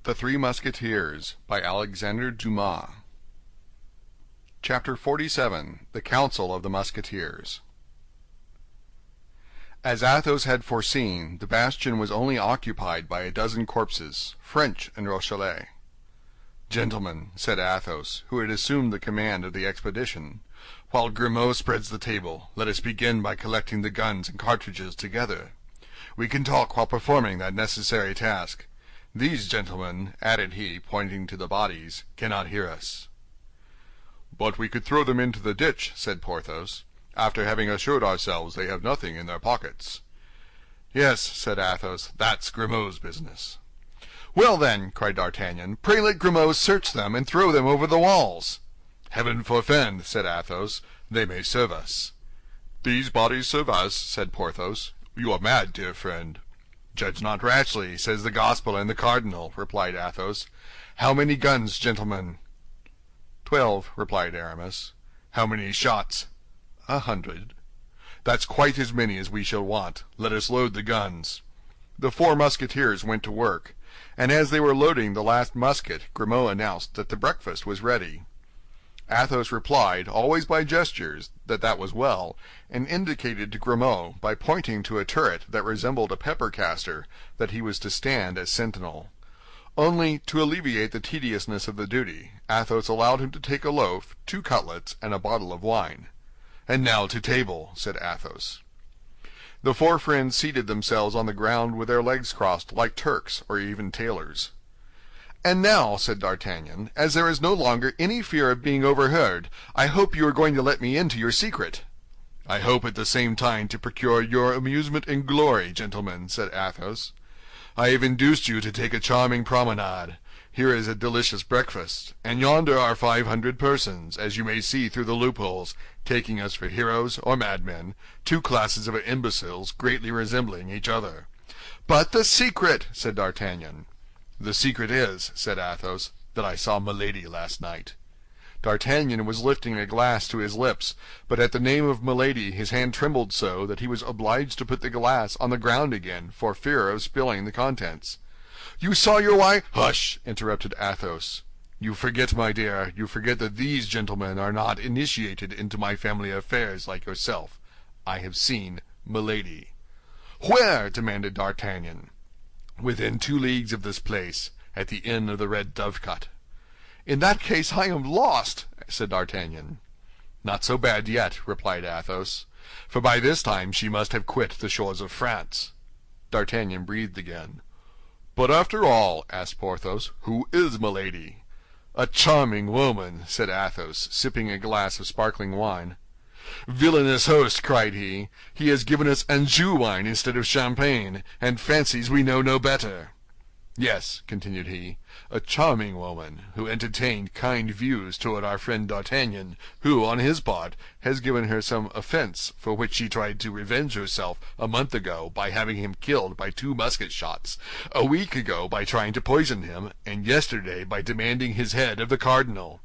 The Three Musketeers by Alexandre Dumas. Chapter 47. The Council of the Musketeers. As Athos had foreseen, the bastion was only occupied by a dozen corpses, French and Rochellais. "Gentlemen," said Athos, who had assumed the command of the expedition, "while Grimaud spreads the table, let us begin by collecting the guns and cartridges together. We can talk while performing that necessary task. These gentlemen," added he, pointing to the bodies, "cannot hear us." "But we could throw them into the ditch," said Porthos, "after having assured ourselves they have nothing in their pockets." "Yes," said Athos, "that's Grimaud's business." "Well, then," cried D'Artagnan, "pray let Grimaud search them and throw them over the walls." "Heaven forfend," said Athos, "they may serve us." "These bodies serve us," said Porthos. "You are mad, dear friend." "Judge not rashly, says the Gospel and the cardinal," replied Athos. "How many guns, gentlemen?" 12, replied Aramis. "How many shots?" 100. "That's quite as many as we shall want. Let us load the guns." The four Musketeers went to work, and as they were loading the last musket, Grimaud announced that the breakfast was ready. Athos replied, always by gestures, that was well, and indicated to Grimaud, by pointing to a turret that resembled a pepper caster, that he was to stand as sentinel. Only, to alleviate the tediousness of the duty, Athos allowed him to take a loaf, 2 cutlets, and a bottle of wine. "And now to table," said Athos. The four friends seated themselves on the ground with their legs crossed, like Turks or even tailors. "And now," said D'Artagnan, "as there is no longer any fear of being overheard, I hope you are going to let me into your secret." "I hope at the same time to procure your amusement and glory, gentlemen," said Athos. "I have induced you to take a charming promenade. Here is a delicious breakfast, and yonder are 500 persons, as you may see through the loopholes, taking us for heroes or madmen, two classes of imbeciles greatly resembling each other." "But the secret," said D'Artagnan. "The secret is," said Athos, "that I saw Milady last night." D'Artagnan was lifting a glass to his lips, but at the name of Milady his hand trembled so that he was obliged to put the glass on the ground again for fear of spilling the contents. "You saw your wife—" "Hush!" interrupted Athos. "You forget, my dear, you forget that these gentlemen are not initiated into my family affairs like yourself. I have seen Milady." "Where?" demanded D'Artagnan. "Within 2 leagues of this place, at the inn of the Red Dovecot." "In that case I am lost," said D'Artagnan. "Not so bad yet," replied Athos, "for by this time she must have quit the shores of France." D'Artagnan breathed again. "But after all," asked Porthos, "who is Milady?" "A charming woman," said Athos, sipping a glass of sparkling wine. "Villainous host!" cried he. "He has given us Anjou wine instead of champagne, and fancies we know no better." "Yes," continued he, "a charming woman, who entertained kind views toward our friend D'Artagnan, who, on his part, has given her some offense, for which she tried to revenge herself a month ago by having him killed by 2 musket shots, a week ago by trying to poison him, and yesterday by demanding his head of the cardinal."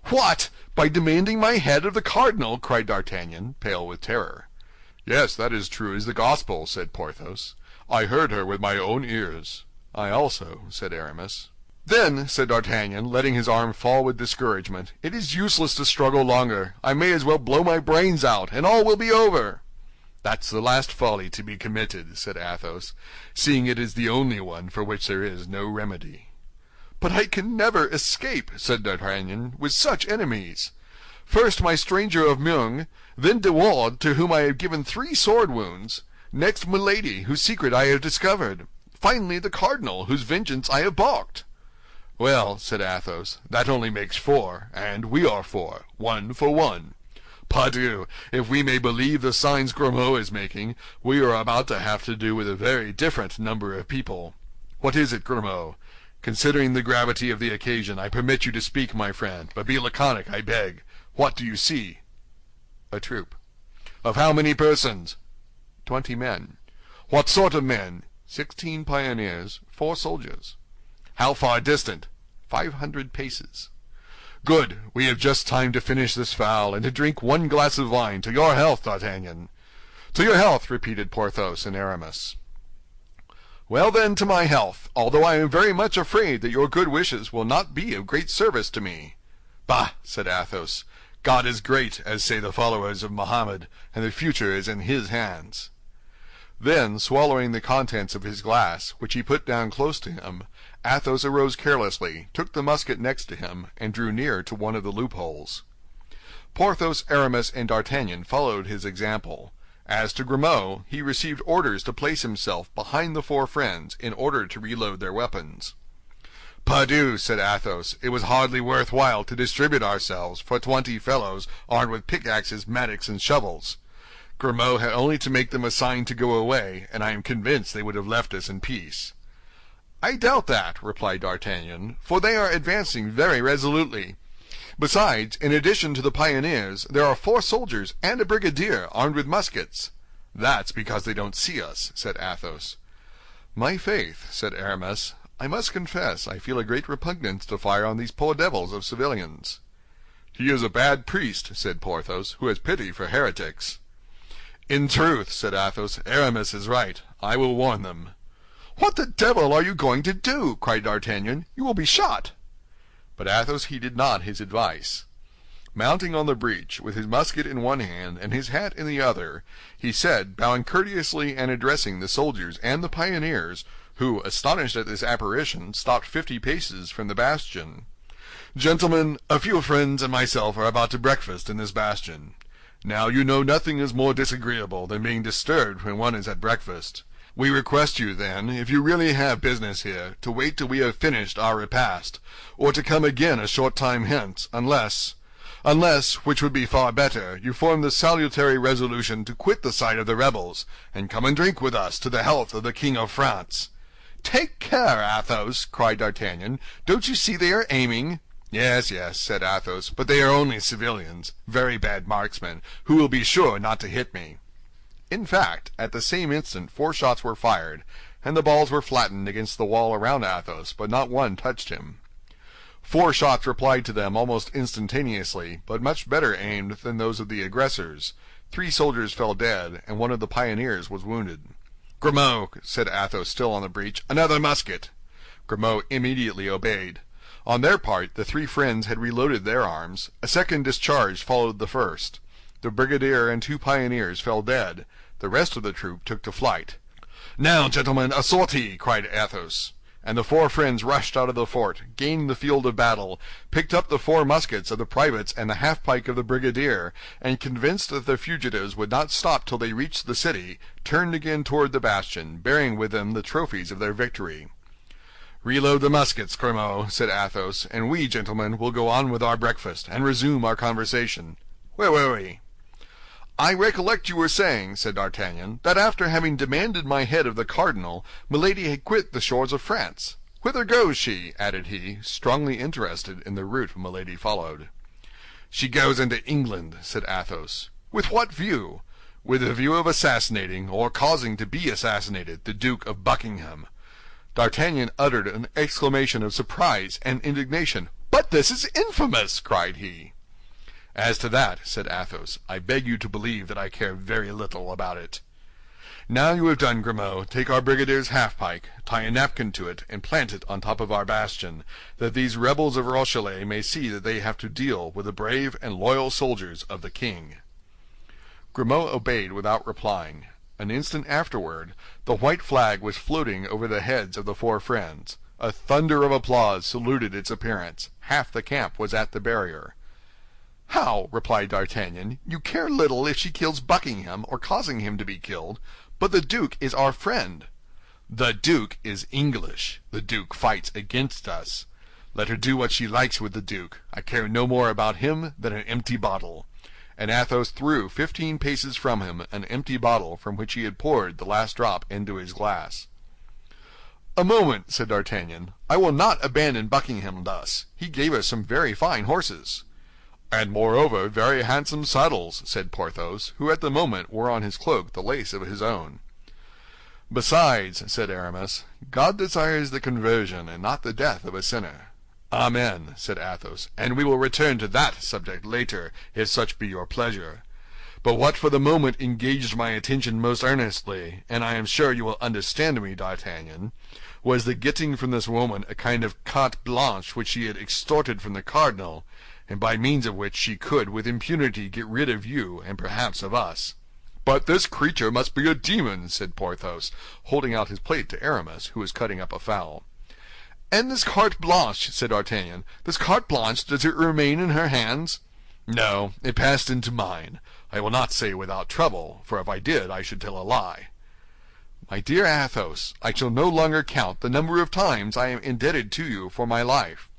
"What! By demanding my head of the cardinal?" cried D'Artagnan, pale with terror. "Yes, that is true as the gospel," said Porthos. "I heard her with my own ears." "I also," said Aramis. "Then," said D'Artagnan, letting his arm fall with discouragement, "it is useless to struggle longer. I may as well blow my brains out, and all will be over." "That's the last folly to be committed," said Athos, "seeing it is the only one for which there is no remedy." "But I can never escape," said D'Artagnan, "with such enemies. First my stranger of Meung, then De Wardes, to whom I have given 3 sword wounds, next Milady, whose secret I have discovered, finally the cardinal, whose vengeance I have balked." "Well," said Athos, "that only makes 4, and we are 4, 1 for 1. Pardieu, if we may believe the signs Grimaud is making, we are about to have to do with a very different number of people. What is it, Grimaud? Considering the gravity of the occasion, I permit you to speak, my friend, but be laconic, I beg. What do you see?" "A troop." "Of how many persons?" 20 men. "What sort of men?" 16 pioneers, 4 soldiers. "How far distant?" 500 paces. "Good. We have just time to finish this fowl, and to drink 1 glass of wine. To your health, D'Artagnan." "To your health," repeated Porthos and Aramis. "Well then, to my health, although I am very much afraid that your good wishes will not be of great service to me." "Bah!" said Athos. "God is great, as say the followers of Mohammed, and the future is in his hands." Then, swallowing the contents of his glass, which he put down close to him, Athos arose carelessly, took the musket next to him, and drew near to one of the loopholes. Porthos, Aramis, and D'Artagnan followed his example. As to Grimaud, he received orders to place himself behind the four friends in order to reload their weapons. "Pardieu," said Athos, "it was hardly worth while to distribute ourselves for 20 fellows armed with pickaxes, mattocks, and shovels. Grimaud had only to make them a sign to go away, and I am convinced they would have left us in peace." "I doubt that," replied D'Artagnan, "for they are advancing very resolutely. Besides, in addition to the pioneers, there are 4 soldiers and a brigadier armed with muskets." "That's because they don't see us," said Athos. "My faith," said Aramis, "I must confess I feel a great repugnance to fire on these poor devils of civilians." "He is a bad priest," said Porthos, "who has pity for heretics." "In truth," said Athos, "Aramis is right. I will warn them." "What the devil are you going to do?" cried D'Artagnan. "You will be shot." But Athos heeded not his advice. Mounting on the breach, with his musket in one hand and his hat in the other, he said, bowing courteously and addressing the soldiers and the pioneers, who, astonished at this apparition, stopped 50 paces from the bastion, "Gentlemen, a few friends and myself are about to breakfast in this bastion. Now you know nothing is more disagreeable than being disturbed when one is at breakfast. We request you, then, if you really have business here, to wait till we have finished our repast, or to come again a short time hence, unless, which would be far better, you form the salutary resolution to quit the side of the rebels, and come and drink with us to the health of the King of France." "Take care, Athos!" cried D'Artagnan. "Don't you see they are aiming?" "Yes, yes," said Athos, "but they are only civilians, very bad marksmen, who will be sure not to hit me." In fact, at the same instant 4 shots were fired, and the balls were flattened against the wall around Athos, but not one touched him. 4 shots replied to them almost instantaneously, but much better aimed than those of the aggressors. 3 soldiers fell dead, and one of the pioneers was wounded. "Grimaud," said Athos, still on the breach, "another musket." Grimaud immediately obeyed. On their part, the 3 friends had reloaded their arms. A second discharge followed the first. The brigadier and 2 pioneers fell dead. The rest of the troop took to flight. "Now, gentlemen, a sortie!" cried Athos. And the 4 friends rushed out of the fort, gained the field of battle, picked up the 4 muskets of the privates and the half-pike of the brigadier, and convinced that the fugitives would not stop till they reached the city, turned again toward the bastion, bearing with them the trophies of their victory. "Reload the muskets, Grimaud," said Athos, "and we, gentlemen, will go on with our breakfast, and resume our conversation. Where were we?" "I recollect you were saying," said D'Artagnan, "that after having demanded my head of the cardinal, Milady had quit the shores of France. Whither goes she?" added he, strongly interested in the route Milady followed. "She goes into England," said Athos. "With what view?" "With the view of assassinating, or causing to be assassinated, the Duke of Buckingham." D'Artagnan uttered an exclamation of surprise and indignation. "But this is infamous!" cried he. "As to that," said Athos, "I beg you to believe that I care very little about it. Now you have done, Grimaud, take our brigadier's half-pike, tie a napkin to it, and plant it on top of our bastion, that these rebels of Rochellais may see that they have to deal with the brave and loyal soldiers of the king." Grimaud obeyed without replying. An instant afterward, the white flag was floating over the heads of the 4 friends. A thunder of applause saluted its appearance. Half the camp was at the barrier. "How?" replied D'Artagnan. "You care little if she kills Buckingham, or causing him to be killed, but the duke is our friend." "The duke is English. The duke fights against us. Let her do what she likes with the duke. I care no more about him than an empty bottle." And Athos threw 15 paces from him an empty bottle from which he had poured the last drop into his glass. "A moment," said D'Artagnan. "I will not abandon Buckingham thus. He gave us some very fine horses." "And moreover, very handsome saddles," said Porthos, who at the moment wore on his cloak the lace of his own. "Besides," said Aramis, "God desires the conversion and not the death of a sinner." "Amen," said Athos, "and we will return to that subject later, if such be your pleasure. But what for the moment engaged my attention most earnestly, and I am sure you will understand me, D'Artagnan, was the getting from this woman a kind of carte blanche which she had extorted from the cardinal, and by means of which she could with impunity get rid of you, and perhaps of us." "But this creature must be a demon," said Porthos, holding out his plate to Aramis, who was cutting up a fowl. "And this carte blanche," said D'Artagnan, "this carte blanche, does it remain in her hands?" "No, it passed into mine. I will not say without trouble, for if I did I should tell a lie." "My dear Athos, I shall no longer count the number of times I am indebted to you for my life."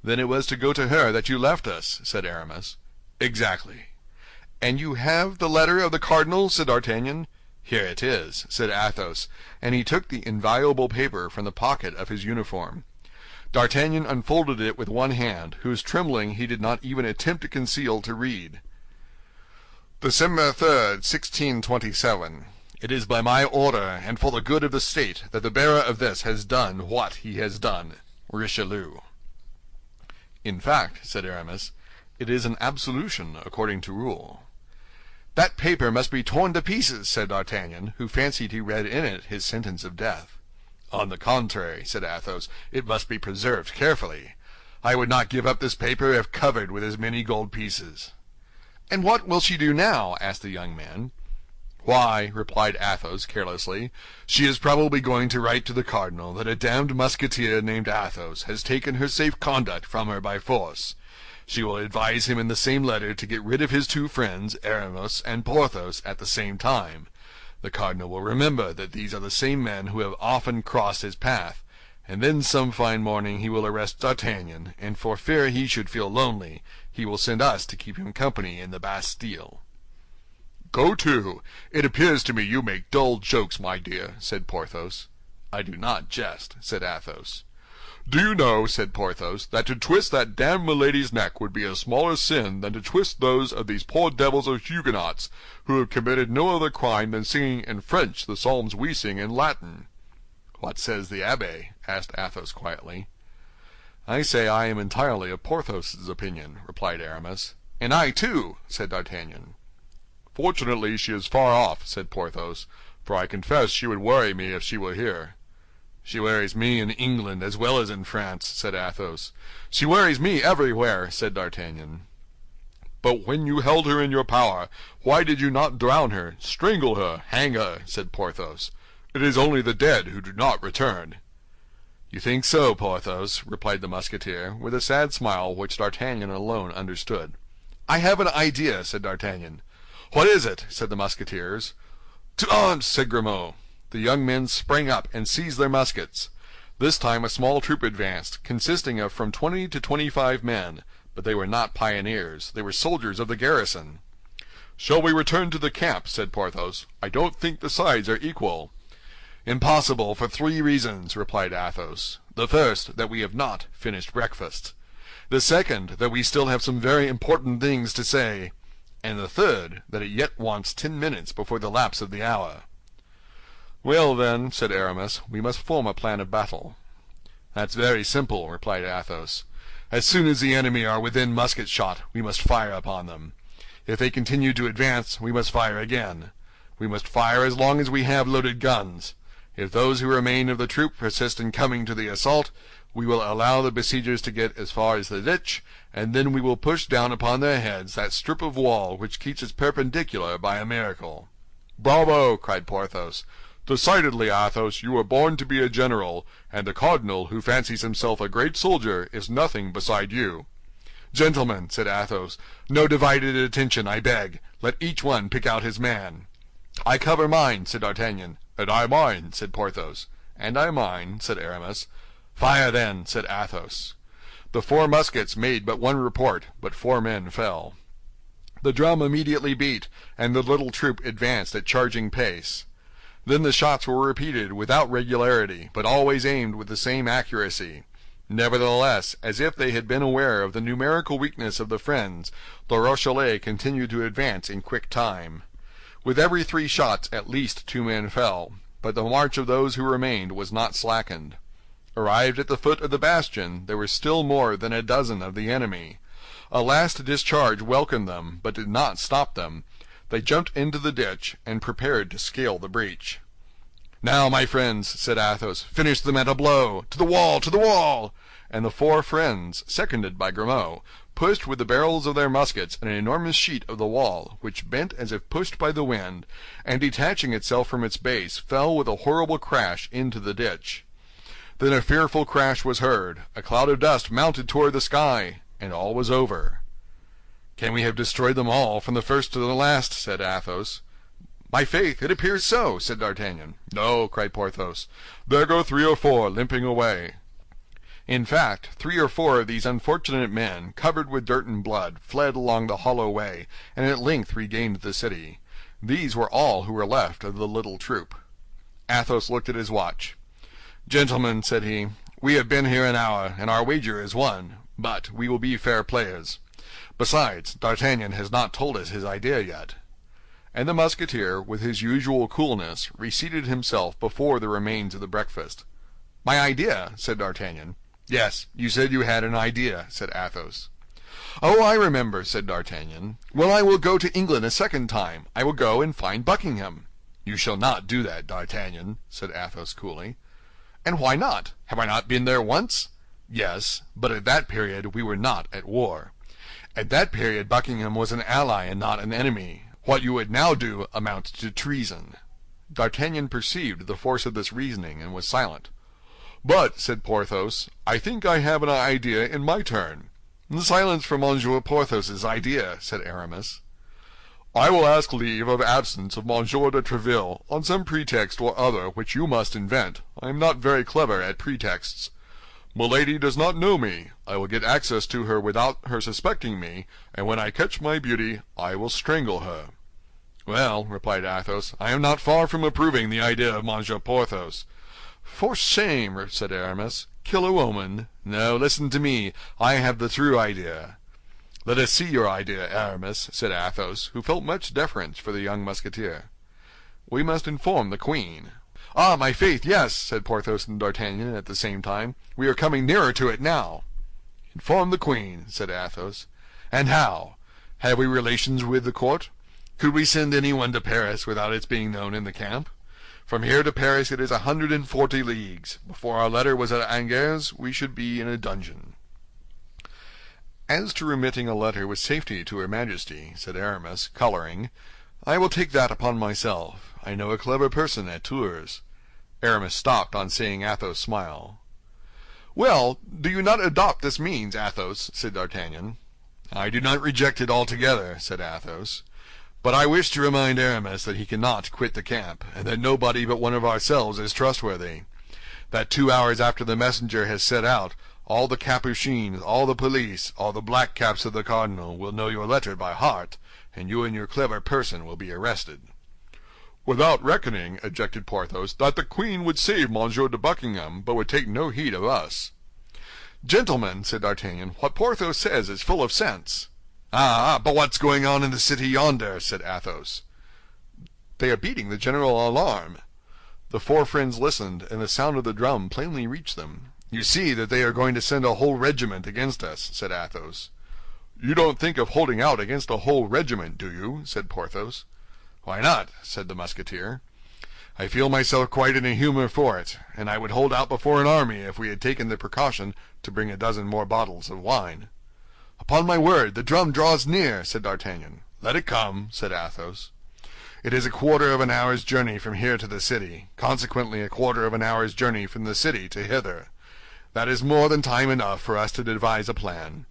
"Then it was to go to her that you left us," said Aramis. "Exactly." "And you have the letter of the cardinal?" said D'Artagnan. "Here it is," said Athos, and he took the invaluable paper from the pocket of his uniform. D'Artagnan unfolded it with one hand, whose trembling he did not even attempt to conceal, to read. "December 3rd, 1627. It is by my order and for the good of the state that the bearer of this has done what he has done. Richelieu." "In fact," said Aramis, "it is an absolution according to rule." "That paper must be torn to pieces," said D'Artagnan, who fancied he read in it his sentence of death. "On the contrary," said Athos, "it must be preserved carefully. I would not give up this paper if covered with as many gold pieces." "And what will she do now?" asked the young man. "Why," replied Athos, carelessly, "she is probably going to write to the cardinal that a damned Musketeer named Athos has taken her safe conduct from her by force. She will advise him in the same letter to get rid of his two friends, Aramis and Porthos, at the same time. The cardinal will remember that these are the same men who have often crossed his path, and then some fine morning he will arrest D'Artagnan, and for fear he should feel lonely, he will send us to keep him company in the Bastille." "Go to! It appears to me you make dull jokes, my dear," said Porthos. "I do not jest," said Athos. "Do you know," said Porthos, "that to twist that damned Milady's neck would be a smaller sin than to twist those of these poor devils of Huguenots, who have committed no other crime than singing in French the psalms we sing in Latin." "What says the Abbé?" asked Athos quietly. "I say I am entirely of Porthos's opinion," replied Aramis. "And I too," said D'Artagnan. "Fortunately she is far off," said Porthos, "for I confess she would worry me if she were here." "She worries me in England as well as in France," said Athos. "She worries me everywhere," said D'Artagnan. "But when you held her in your power, why did you not drown her, strangle her, hang her?" said Porthos. "It is only the dead who do not return." "You think so, Porthos," replied the Musketeer, with a sad smile which D'Artagnan alone understood. "I have an idea," said D'Artagnan. "What is it?" said the Musketeers. "To arms!" said Grimaud. The young men sprang up and seized their muskets. This time a small troop advanced, consisting of from 20 to 25 men, but they were not pioneers, they were soldiers of the garrison. "Shall we return to the camp?" said Porthos. "I don't think the sides are equal." "Impossible, for 3 reasons," replied Athos. "The first, that we have not finished breakfast. The second, that we still have some very important things to say. And the third, that it yet wants 10 minutes before the lapse of the hour." "Well, then," said Aramis, "we must form a plan of battle." "That's very simple," replied Athos. "As soon as the enemy are within musket shot, we must fire upon them. If they continue to advance, we must fire again. We must fire as long as we have loaded guns. If those who remain of the troop persist in coming to the assault, we will allow the besiegers to get as far as the ditch, and then we will push down upon their heads that strip of wall which keeps it perpendicular by a miracle." "Bravo!" cried Porthos. "Decidedly, Athos, you were born to be a general, and the cardinal, who fancies himself a great soldier, is nothing beside you." "Gentlemen," said Athos, "no divided attention, I beg. Let each one pick out his man." "I cover mine," said D'Artagnan. "And I mine," said Porthos. "And I mine," said Aramis. "Fire, then," said Athos. The 4 muskets made but one report, but 4 men fell. The drum immediately beat, and the little troop advanced at charging pace. Then the shots were repeated without regularity, but always aimed with the same accuracy. Nevertheless, as if they had been aware of the numerical weakness of the friends, the Rochellais continued to advance in quick time. With every 3 shots at least 2 men fell, but the march of those who remained was not slackened. Arrived at the foot of the bastion, there were still more than a dozen of the enemy. A last discharge welcomed them, but did not stop them. They jumped into the ditch, and prepared to scale the breach. "Now, my friends," said Athos, "finish them at a blow! To the wall, to the wall!" And the four friends, seconded by Grimaud, pushed with the barrels of their muskets an enormous sheet of the wall, which bent as if pushed by the wind, and detaching itself from its base, fell with a horrible crash into the ditch. Then a fearful crash was heard, a cloud of dust mounted toward the sky, and all was over. "Can we have destroyed them all, from the first to the last?" said Athos. "My faith, it appears so," said D'Artagnan. "No," cried Porthos, "there go 3 or 4 limping away." In fact, 3 or 4 of these unfortunate men, covered with dirt and blood, fled along the hollow way, and at length regained the city. These were all who were left of the little troop. Athos looked at his watch. "Gentlemen," said he, "we have been here an hour, and our wager is won, but we will be fair players. Besides, D'Artagnan has not told us his idea yet." And the Musketeer, with his usual coolness, reseated himself before the remains of the breakfast. "My idea?" said D'Artagnan. "Yes, you said you had an idea," said Athos. "Oh, I remember," said D'Artagnan. "Well, I will go to England a second time. I will go and find Buckingham." "You shall not do that, D'Artagnan," said Athos coolly. "And why not? Have I not been there once?" "Yes, but at that period we were not at war. At that period Buckingham was an ally and not an enemy. What you would now do amounts to treason." D'Artagnan perceived the force of this reasoning, and was silent. "But," said Porthos, "I think I have an idea in my turn." "Silence for Monsieur Porthos's idea," said Aramis. "I will ask leave of absence of Monsieur de Tréville, on some pretext or other which you must invent. I am not very clever at pretexts. Milady does not know me. I will get access to her without her suspecting me, and when I catch my beauty, I will strangle her." "Well," replied Athos, "I am not far from approving the idea of Monsieur Porthos." "For shame," said Aramis. "Kill a woman? No, listen to me. I have the true idea." "Let us see your idea, Aramis," said Athos, who felt much deference for the young Musketeer. "We must inform the queen." "Ah, my faith, yes," said Porthos and D'Artagnan at the same time. "We are coming nearer to it now." "Inform the queen," said Athos. "And how? Have we relations with the court? Could we send anyone to Paris without its being known in the camp? From here to Paris it is 140 leagues. Before our letter was at Angers, we should be in a dungeon." "As to remitting a letter with safety to her Majesty," said Aramis, coloring, "I will take that upon myself. I know a clever person at Tours." Aramis stopped on seeing Athos smile. "Well, do you not adopt this means, Athos?" said D'Artagnan. "I do not reject it altogether," said Athos. "But I wish to remind Aramis that he cannot quit the camp, and that nobody but one of ourselves is trustworthy. That 2 hours after the messenger has set out, all the Capuchins, all the police, all the black caps of the cardinal will know your letter by heart, and you and your clever person will be arrested." "Without reckoning," objected Porthos, "that the queen would save Monsieur de Buckingham, but would take no heed of us." "Gentlemen," said D'Artagnan, "what Porthos says is full of sense." "Ah, but what's going on in the city yonder?" said Athos. "They are beating the general alarm." The four friends listened, and the sound of the drum plainly reached them. "You see that they are going to send a whole regiment against us," said Athos. "You don't think of holding out against a whole regiment, do you?" said Porthos. "Why not?" said the Musketeer. "I feel myself quite in a humor for it, and I would hold out before an army if we had taken the precaution to bring a dozen more bottles of wine." "Upon my word, the drum draws near," said D'Artagnan. "Let it come," said Athos. "It is a quarter of an hour's journey from here to the city, consequently a quarter of an hour's journey from the city to hither. That is more than time enough for us to devise a plan.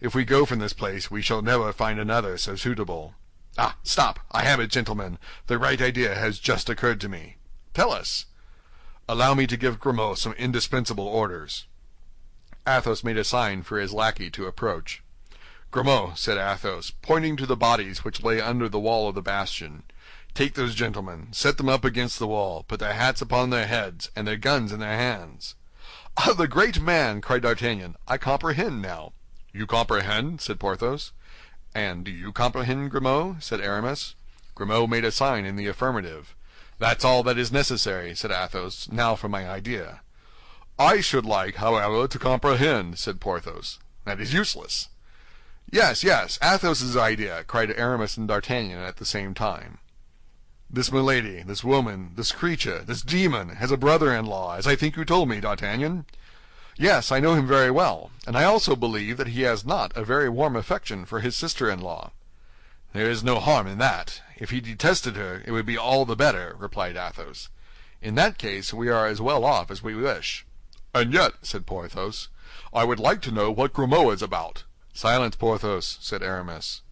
If we go from this place, we shall never find another so suitable. Ah, stop! I have it, gentlemen. The right idea has just occurred to me." "Tell us." "Allow me to give Grimaud some indispensable orders." Athos made a sign for his lackey to approach. "Grimaud," said Athos, pointing to the bodies which lay under the wall of the bastion, "take those gentlemen, set them up against the wall, put their hats upon their heads, and their guns in their hands." "Ah, the great man!" cried D'Artagnan. "I comprehend now." "You comprehend?" said Porthos. "And do you comprehend, Grimaud?" said Aramis. Grimaud made a sign in the affirmative. "That's all that is necessary," said Athos. "Now for my idea." "I should like, however, to comprehend," said Porthos. "That is useless." Yes, yes, Athos's idea, cried Aramis and D'Artagnan at the same time. This milady, this woman, this creature, this demon, has a brother-in-law, as I think you told me, D'Artagnan. Yes, I know him very well, and I also believe that he has not a very warm affection for his sister-in-law. There is no harm in that. If he detested her, it would be all the better, replied Athos. In that case, we are as well off as we wish. And yet, said Porthos, I would like to know what Grimaud is about. Silence, Porthos, said Aramis.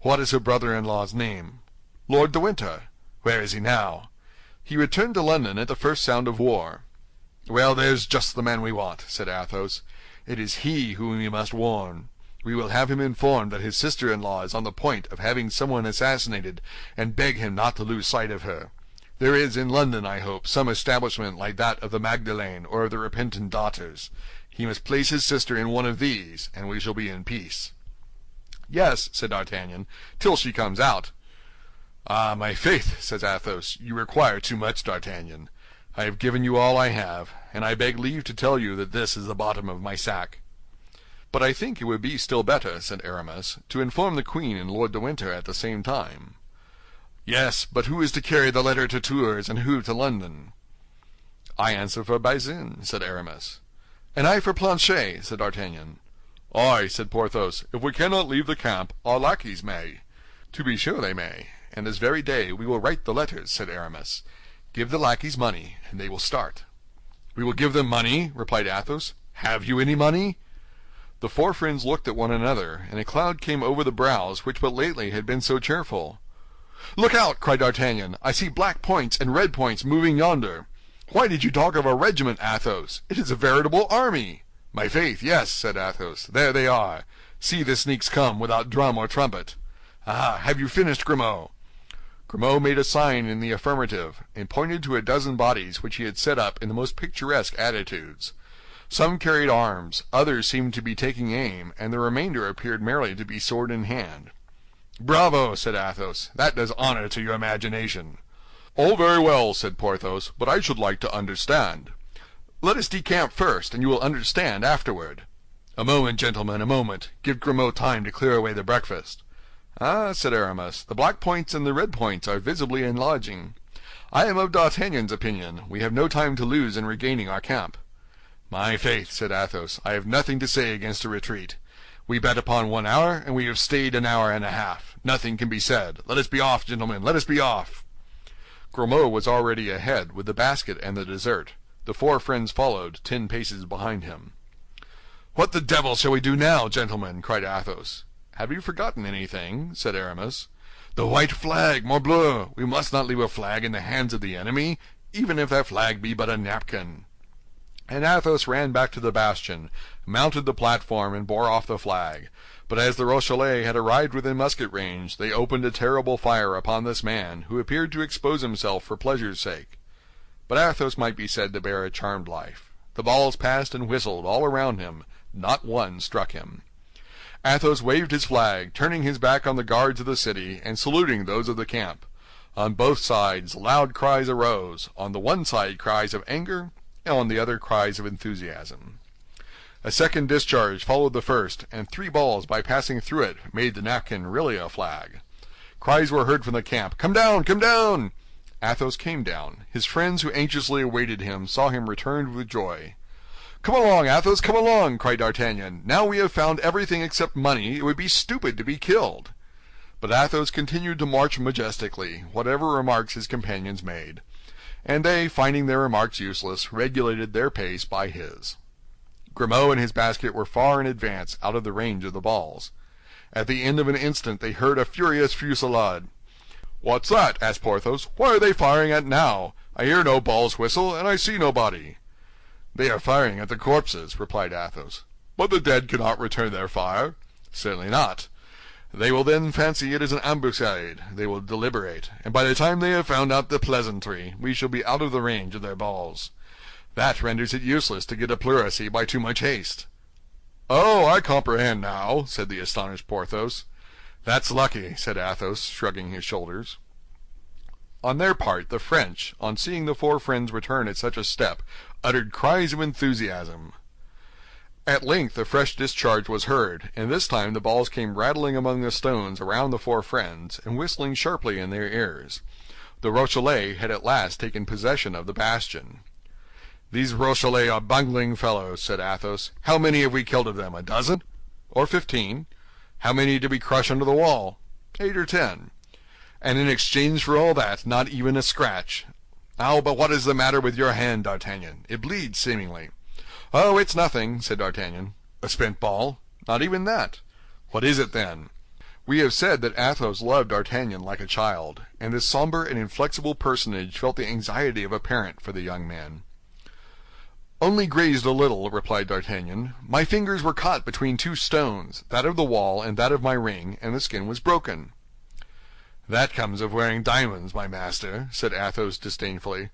What is her brother-in-law's name? Lord de Winter. Where is he now? He returned to London at the first sound of war. Well, there's just the man we want, said Athos. It is he whom we must warn. We will have him informed that his sister-in-law is on the point of having someone assassinated, and beg him not to lose sight of her. There is in London, I hope, some establishment like that of the Magdalene or of the Repentant Daughters. He must place his sister in one of these, and we shall be in peace. Yes, said D'Artagnan, till she comes out. Ah, my faith, says Athos, you require too much, D'Artagnan. I have given you all I have, and I beg leave to tell you that this is the bottom of my sack. But I think it would be still better, said Aramis, to inform the queen and Lord de Winter at the same time. Yes, but who is to carry the letter to Tours, and who to London? I answer for Bazin, said Aramis. And I for Planchet, said D'Artagnan. Aye, said Porthos, if we cannot leave the camp, our lackeys may. To be sure they may, and this very day we will write the letters, said Aramis. Give the lackeys money, and they will start. We will give them money, replied Athos. Have you any money? The four friends looked at one another, and a cloud came over the brows which but lately had been so cheerful. Look out, cried D'Artagnan. I see black points and red points moving yonder. Why did you talk of a regiment, Athos? It is a veritable army. My faith, yes, said Athos. There they are. See the sneaks come without drum or trumpet. Ah, have you finished, Grimaud? Grimaud made a sign in the affirmative, and pointed to a dozen bodies which he had set up in the most picturesque attitudes. Some carried arms, others seemed to be taking aim, and the remainder appeared merely to be sword in hand. Bravo, said Athos. That does honor to your imagination. All very well, said Porthos, but I should like to understand. Let us decamp first, and you will understand afterward. A moment, gentlemen, a moment. Give Grimaud time to clear away the breakfast. Ah, said Aramis, the black points and the red points are visibly enlarging. I am of D'Artagnan's opinion. We have no time to lose in regaining our camp. My faith, said Athos, I have nothing to say against a retreat. We bet upon 1 hour, and we have stayed an hour and a half. Nothing can be said. Let us be off, gentlemen, let us be off. Grimaud was already ahead with the basket and the dessert. The four friends followed 10 paces behind him. What the devil shall we do now, gentlemen? Cried Athos. Have you forgotten anything? Said Aramis. The white flag, morbleu! We must not leave a flag in the hands of the enemy, even if that flag be but a napkin. And Athos ran back to the bastion, mounted the platform, and bore off the flag. But as the Rochellais had arrived within musket range, they opened a terrible fire upon this man, who appeared to expose himself for pleasure's sake. But Athos might be said to bear a charmed life. The balls passed and whistled all around him. Not one struck him. Athos waved his flag, turning his back on the guards of the city, and saluting those of the camp. On both sides loud cries arose, on the one side cries of anger, and on the other cries of enthusiasm. A second discharge followed the first, and 3 balls by passing through it made the napkin really a flag. Cries were heard from the camp, "Come down! Come down!" Athos came down. His friends who anxiously awaited him saw him returned with joy. "Come along, Athos, come along!" cried D'Artagnan. "Now we have found everything except money, it would be stupid to be killed." But Athos continued to march majestically, whatever remarks his companions made, and they, finding their remarks useless, regulated their pace by his. Grimaud and his basket were far in advance, out of the range of the balls. At the end of an instant they heard a furious fusillade. "What's that?" asked Porthos. "What are they firing at now? I hear no balls whistle, and I see nobody." "They are firing at the corpses," replied Athos. "But the dead cannot return their fire." "Certainly not. They will then fancy it is an ambuscade. They will deliberate, and by the time they have found out the pleasantry, we shall be out of the range of their balls. That renders it useless to get a pleurisy by too much haste." "Oh, I comprehend now," said the astonished Porthos. "That's lucky," said Athos, shrugging his shoulders. On their part, the French, on seeing the four friends return at such a step, uttered cries of enthusiasm. At length a fresh discharge was heard, and this time the balls came rattling among the stones around the four friends, and whistling sharply in their ears. The Rochellais had at last taken possession of the bastion. "These Rochellais are bungling fellows," said Athos. "How many have we killed of them? A dozen? Or 15? How many did we crush under the wall? 8 or 10. And in exchange for all that, not even a scratch. Oh, but what is the matter with your hand, D'Artagnan? It bleeds, seemingly." "Oh, it's nothing," said D'Artagnan. "A spent ball? Not even that. What is it, then?" We have said that Athos loved D'Artagnan like a child, and this somber and inflexible personage felt the anxiety of a parent for the young man. "Only grazed a little," replied D'Artagnan. "My fingers were caught between two stones, that of the wall and that of my ring, and the skin was broken." "That comes of wearing diamonds, my master," said Athos disdainfully.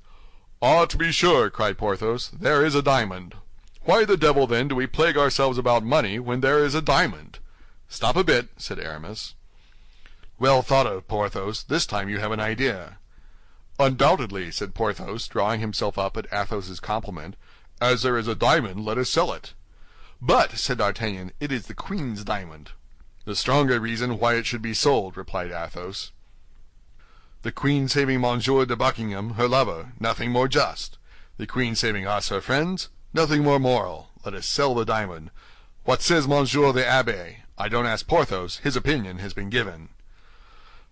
"Ah, to be sure," cried Porthos, "there is a diamond. Why the devil, then, do we plague ourselves about money when there is a diamond?" "Stop a bit," said Aramis. "Well thought of, Porthos. This time you have an idea." "Undoubtedly," said Porthos, drawing himself up at Athos's compliment. "As there is a diamond, let us sell it." "But," said D'Artagnan, "it is the queen's diamond." "The stronger reason why it should be sold," replied Athos. "The queen saving Monsieur de Buckingham, her lover, nothing more just. The queen saving us, her friends, nothing more moral. Let us sell the diamond. What says Monsieur the Abbé? I don't ask Porthos; his opinion has been given."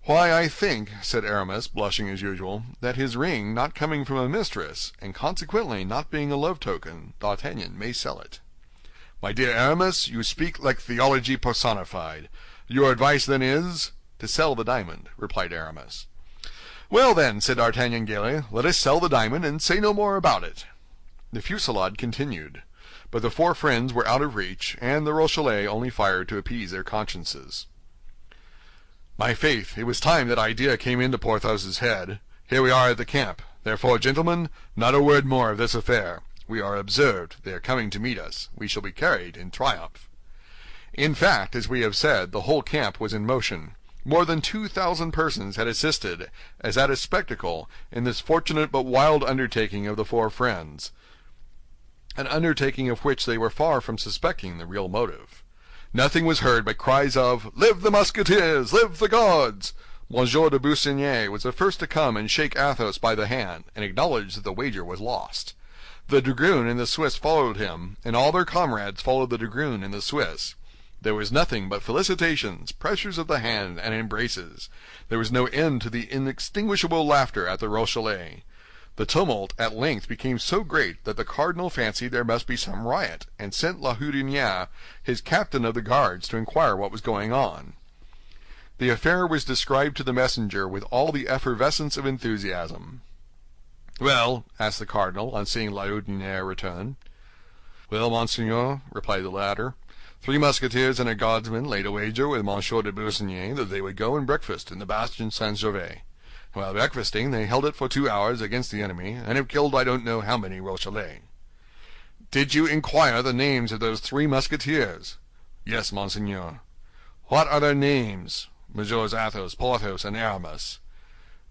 "Why, I think," said Aramis, blushing as usual, "that his ring not coming from a mistress, and consequently not being a love token, D'Artagnan may sell it." "My dear Aramis, you speak like theology personified. Your advice, then, is—" "To sell the diamond," replied Aramis. "Well, then," said D'Artagnan gaily, "let us sell the diamond, and say no more about it." The fusillade continued, but the four friends were out of reach, and the Rochellais only fired to appease their consciences. "My faith, it was time that idea came into Porthos's head. Here we are at the camp. Therefore, gentlemen, not a word more of this affair. We are observed. They are coming to meet us. We shall be carried in triumph." In fact, as we have said, the whole camp was in motion. More than 2,000 persons had assisted, as at a spectacle, in this fortunate but wild undertaking of the four friends, an undertaking of which they were far from suspecting the real motive. Nothing was heard but cries of "Live the Musketeers! Live the Guards!" Monsieur de Busigny was the first to come and shake Athos by the hand, and acknowledge that the wager was lost. The dragoon and the Swiss followed him, and all their comrades followed the dragoon and the Swiss. There was nothing but felicitations, pressures of the hand, and embraces. There was no end to the inextinguishable laughter at the Rochellais. The tumult at length became so great that the cardinal fancied there must be some riot, and sent La Houdinière, his captain of the guards, to inquire what was going on. The affair was described to the messenger with all the effervescence of enthusiasm. "Well?" asked the cardinal, on seeing La Houdinière return. "Well, monseigneur," replied the latter, 3 Musketeers and a guardsman laid a wager with Monsieur de Busigny that they would go and breakfast in the Bastion Saint-Gervais. While breakfasting, they held it for 2 hours against the enemy, and have killed I don't know how many Rochellais." "Did you inquire the names of those 3 Musketeers?" "Yes, monseigneur." "What are their names?" "Messieurs Athos, Porthos, and Aramis."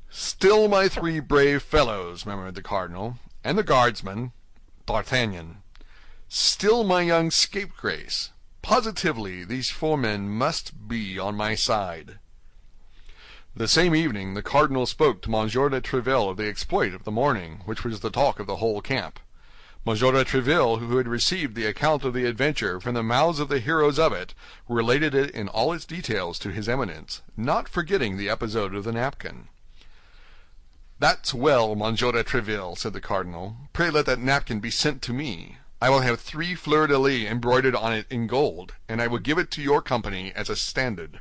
"Still my 3 brave fellows," murmured the cardinal. "And the guardsman?" "D'Artagnan." "Still my young scapegrace. Positively, these 4 men must be on my side." The same evening the cardinal spoke to Monsieur de Tréville of the exploit of the morning, which was the talk of the whole camp. Monsieur de Tréville, who had received the account of the adventure from the mouths of the heroes of it, related it in all its details to his Eminence, not forgetting the episode of the napkin. "That's well, Monsieur de Tréville," said the cardinal. "Pray let that napkin be sent to me. I will have 3 fleurs-de-lis embroidered on it in gold, and I will give it to your company as a standard."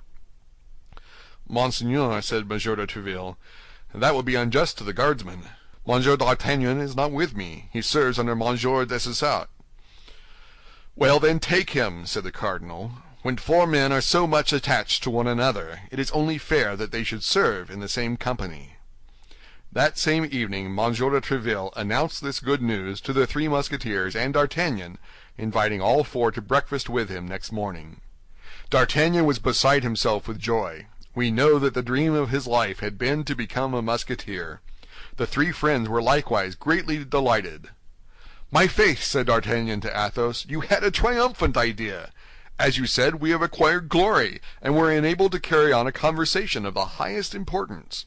"Monseigneur," said Monsieur de Tréville, "that would be unjust to the guardsmen. Monsieur d'Artagnan is not with me. He serves under Monsieur Dessessart." "Well, then, take him," said the cardinal. "When 4 men are so much attached to one another, it is only fair that they should serve in the same company." That same evening Monsieur de Tréville announced this good news to the 3 Musketeers and D'Artagnan, inviting all 4 to breakfast with him next morning. D'Artagnan was beside himself with joy. We know that the dream of his life had been to become a Musketeer. The 3 friends were likewise greatly delighted. "My faith," said D'Artagnan to Athos, "you had a triumphant idea. As you said, we have acquired glory, and we're enabled to carry on a conversation of the highest importance,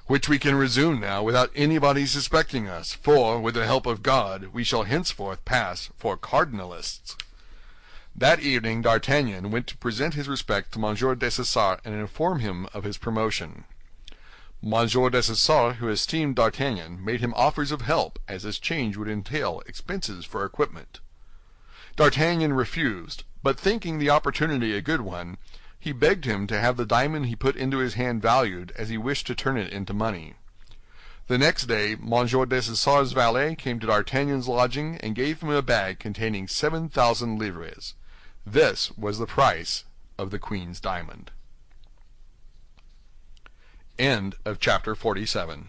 which we can resume now without anybody suspecting us, for, with the help of God, we shall henceforth pass for cardinalists." That evening D'Artagnan went to present his respects to M. Dessessart and inform him of his promotion. M. Dessessart, who esteemed D'Artagnan, made him offers of help, as this change would entail expenses for equipment. D'Artagnan refused, but thinking the opportunity a good one, he begged him to have the diamond he put into his hand valued, as he wished to turn it into money. The next day, M. Dessessart's valet came to D'Artagnan's lodging and gave him a bag containing 7,000 livres. This was the price of the queen's diamond. End of chapter 47.